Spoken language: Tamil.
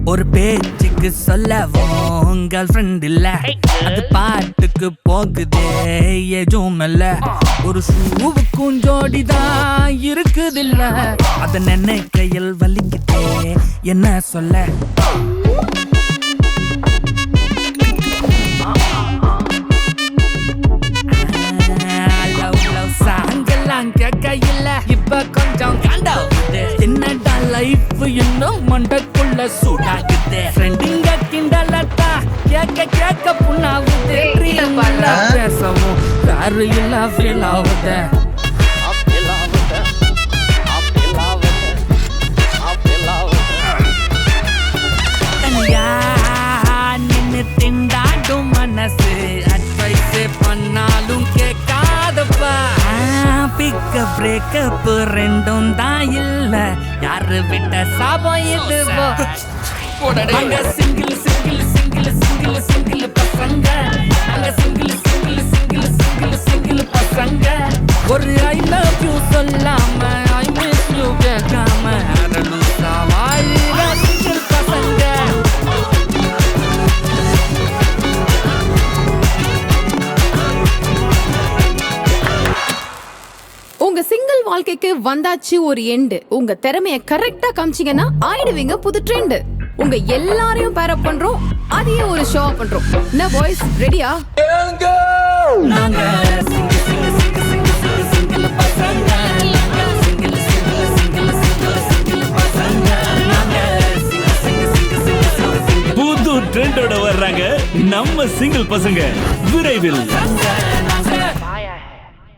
ஒரு பேச்சுக்கு சொல்லவும் கேர்ள் ஃப்ரெண்ட் இல்ல, அது பாட்டுக்கு போகுதே எதுவும் இல்ல. ஒரு ஷூவுக்கும் ஜோடிதான் இருக்குதில்ல, அத நினைக்கையில் வலிக்குதே என்ன சொல்ல. சாங்கெல்லாம் கேட்க இல்ல, இப்ப கொஞ்சம் காண்டாவுது. என்னடா லைஃப் இன்னும் மண்டக்குள்ள சூடாகுது. ஃப்ரெண்டுங்க கிண்டலட்டா கேட்க கேட்க புண்ணாவுது. பேசவும் யாரு இல்ல ஃபீல் ஆகுது. தனியா நின்னு திண்டாடும் மனசு, அட்வைஸ் பண்ணாலும் கேட்காதப்பா. பிக்கப் பிரேக்கப் ரெண்டும் தான் இல்ல, யாரு விட்ட சாபம் இதுவோ. அங்க single single single single single பசங்க, அங்க single single single single single பசங்க. ஒரு ஐ லவ் யூ சொல்லாம ஐ மிஸ் யூ கேட்காம அரலுசா வாழ்ற சிங்கிள் பசங்க. உங்க சிங்கிள் வாழ்க்கைக்கு வந்தாச்சு ஒரு எண்டு. உங்க திறமைய கரெக்டா காமிச்சீங்கன்னா ஆயிடுவீங்க புது ட்ரெண்ட். உங்க எல்லாரையும் பேர் அப் பண்றோம், அதையே ஒரு ஷோ பண்றோம். என்ன பாய்ஸ் ரெடியா? நாங்க single single single single single பசங்க, single single single single single பசங்க. நாங்க single single single single single புது ட்ரெண்டோட வர்றாங்க நம்ம சிங்கிள் பசங்க விரைவில்.